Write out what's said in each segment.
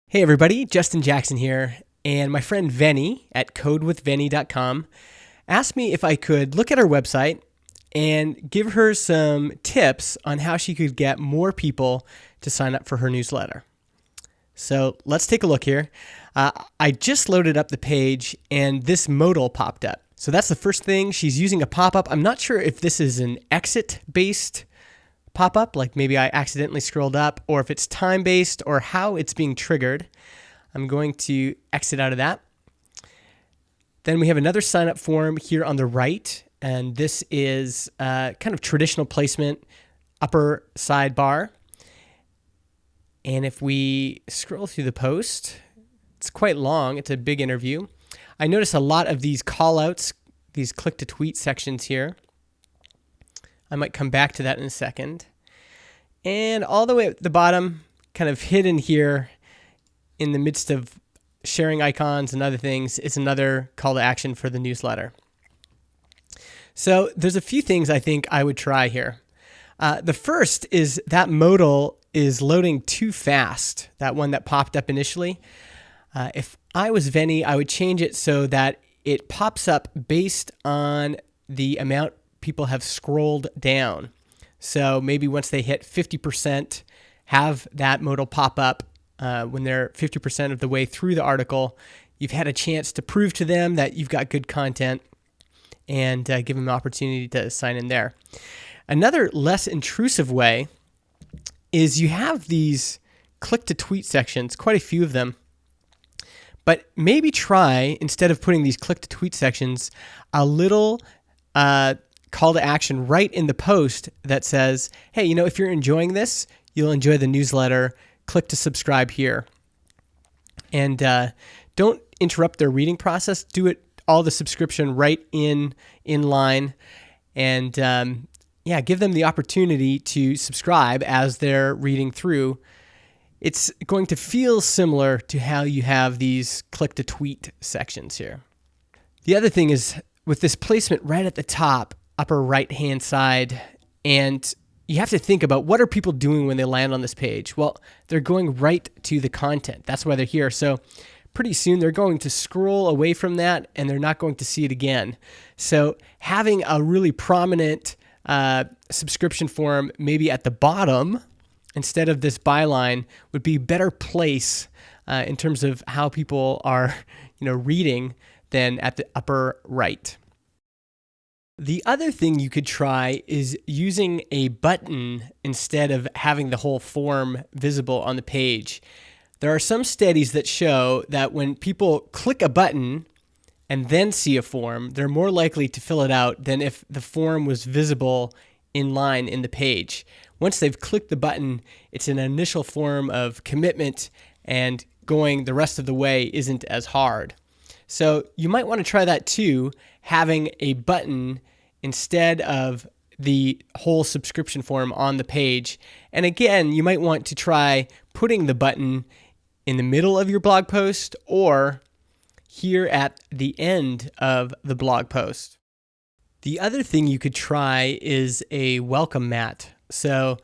Hey everybody, Justin Jackson here, and my friend Venny at codewithvenny.com asked me if I could look at her website and give her some tips on how she could get more people to sign up for her newsletter. So let's take a look here. I just loaded up the page and this modal popped up. So that's the first thing. She's using a pop-up. I'm not sure if this is an exit-based pop-up, like maybe I accidentally scrolled up, or if it's time-based or how it's being triggered. I'm going to exit out of that. Then we have another sign-up form here on the right, and this is kind of traditional placement, upper sidebar. And if we scroll through the post, it's quite long. It's a big interview. I notice a lot of these call-outs, these click-to-tweet sections here. I might come back to that in a second. And all the way at the bottom, kind of hidden here in the midst of sharing icons and other things, is another call to action for the newsletter. So there's a few things I think I would try here. The first is that modal is loading too fast, that one that popped up initially. If I was Venny, I would change it so that it pops up based on the amount people have scrolled down. So maybe once they hit 50%, have that modal pop up when they're 50% of the way through the article. You've had a chance to prove to them that you've got good content and give them an opportunity to sign in there. Another less intrusive way is you have these click-to-tweet sections, quite a few of them, but maybe try, instead of putting these click-to-tweet sections, a little call to action right in the post that says, hey, if you're enjoying this, you'll enjoy the newsletter. Click to subscribe here. And don't interrupt their reading process. Do it all the subscription right in line. And give them the opportunity to subscribe as they're reading through. It's going to feel similar to how you have these click to tweet sections here. The other thing is with this placement right at the top, upper right-hand side, and you have to think about what are people doing when they land on this page? Well, they're going right to the content. That's why they're here. So pretty soon they're going to scroll away from that and they're not going to see it again. So having a really prominent subscription form maybe at the bottom instead of this byline would be a better place in terms of how people are reading than at the upper right. The other thing you could try is using a button instead of having the whole form visible on the page. There are some studies that show that when people click a button and then see a form, they're more likely to fill it out than if the form was visible in line in the page. Once they've clicked the button, it's an initial form of commitment, and going the rest of the way isn't as hard. So you might want to try that too, having a button instead of the whole subscription form on the page. And again, you might want to try putting the button in the middle of your blog post or here at the end of the blog post. The other thing you could try is a welcome mat. So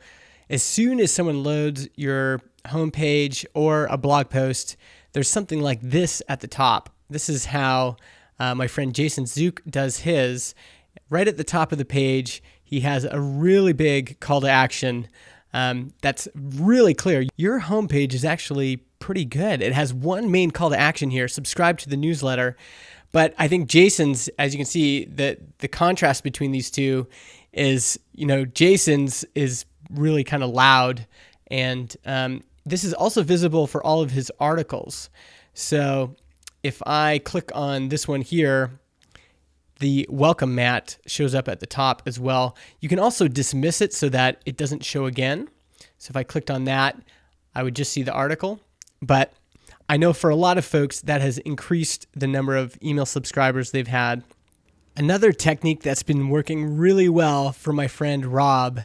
as soon as someone loads your homepage or a blog post, there's something like this at the top. This is how my friend Jason Zook does his. Right at the top of the page, he has a really big call to action that's really clear. Your homepage is actually pretty good. It has one main call to action here, subscribe to the newsletter. But I think Jason's, as you can see, the contrast between these two is, Jason's is really kind of loud. And this is also visible for all of his articles. So if I click on this one here, the welcome mat shows up at the top as well. You can also dismiss it so that it doesn't show again. So if I clicked on that, I would just see the article. But I know for a lot of folks that has increased the number of email subscribers they've had. Another technique that's been working really well for my friend Rob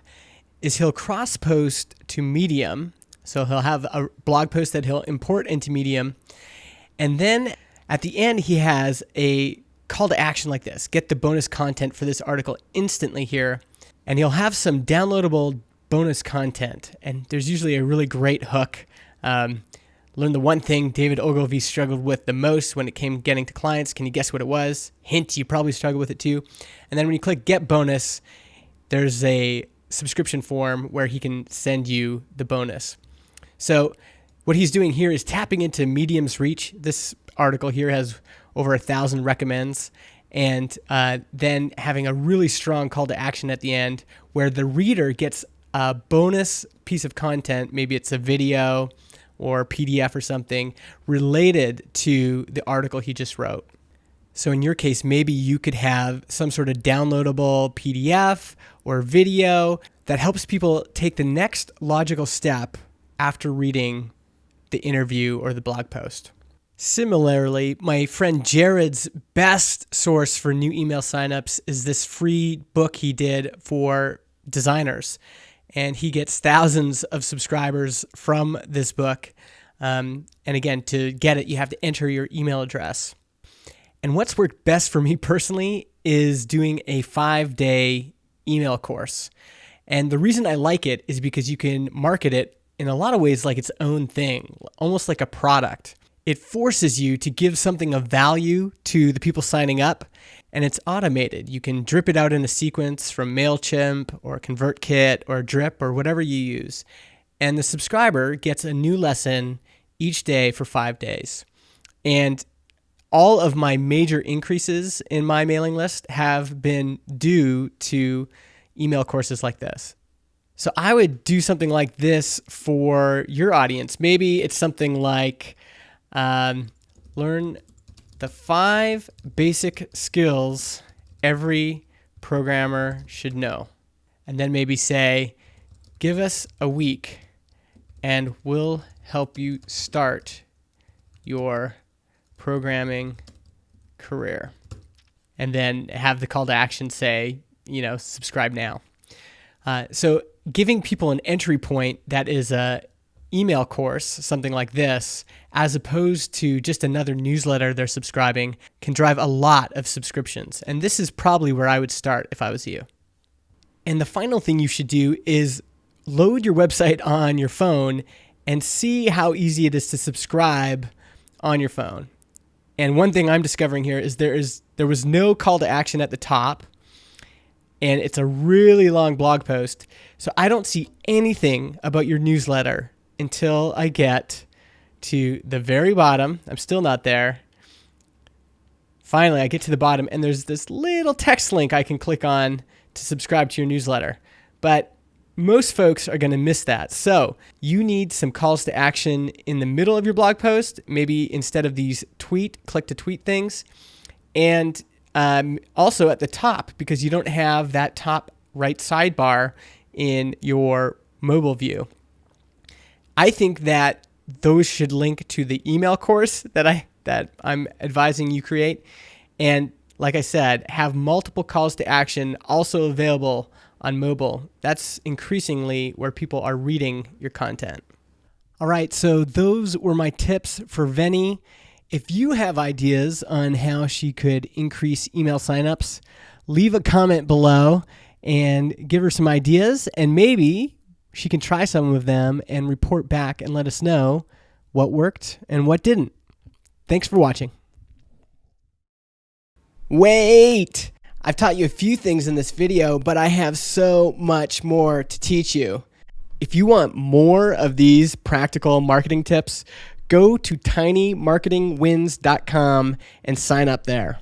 is he'll cross-post to Medium. So he'll have a blog post that he'll import into Medium. And then at the end, he has a call to action like this. Get the bonus content for this article instantly here. And he'll have some downloadable bonus content. And there's usually a really great hook learn the one thing David Ogilvy struggled with the most when it came to getting to clients. Can you guess what it was? Hint, you probably struggle with it too. And then when you click Get Bonus, there's a subscription form where he can send you the bonus. So what he's doing here is tapping into Medium's reach. This article here has over 1,000 recommends, and then having a really strong call to action at the end where the reader gets a bonus piece of content. Maybe it's a video or PDF or something related to the article he just wrote. So in your case, maybe you could have some sort of downloadable PDF or video that helps people take the next logical step after reading the interview or the blog post. Similarly, my friend Jared's best source for new email signups is this free book he did for designers. And he gets thousands of subscribers from this book. And again, to get it, you have to enter your email address. And what's worked best for me personally is doing a 5-day email course. And the reason I like it is because you can market it in a lot of ways like its own thing, almost like a product. It forces you to give something of value to the people signing up, and it's automated. You can drip it out in a sequence from MailChimp or ConvertKit or Drip or whatever you use. And the subscriber gets a new lesson each day for 5 days. And all of my major increases in my mailing list have been due to email courses like this. So I would do something like this for your audience. Maybe it's something like learn the 5 basic skills every programmer should know. And then maybe say, give us a week and we'll help you start your programming career. And then have the call to action say, subscribe now. So giving people an entry point that is a email course, something like this, as opposed to just another newsletter they're subscribing, can drive a lot of subscriptions. And this is probably where I would start if I was you. And the final thing you should do is load your website on your phone and see how easy it is to subscribe on your phone. And one thing I'm discovering here is there was no call to action at the top, and it's a really long blog post. So I don't see anything about your newsletter until I get to the very bottom. I'm still not there. Finally, I get to the bottom, and there's this little text link I can click on to subscribe to your newsletter. But most folks are going to miss that. So you need some calls to action in the middle of your blog post, maybe instead of these click to tweet things. And also at the top, because you don't have that top right sidebar in your mobile view. I think that those should link to the email course that I'm advising you create. And like I said, have multiple calls to action also available on mobile. That's increasingly where people are reading your content. All right, so those were my tips for Veni. If you have ideas on how she could increase email signups, leave a comment below and give her some ideas, and maybe she can try some of them and report back and let us know what worked and what didn't. Thanks for watching. Wait! I've taught you a few things in this video, but I have so much more to teach you. If you want more of these practical marketing tips, go to tinymarketingwins.com and sign up there.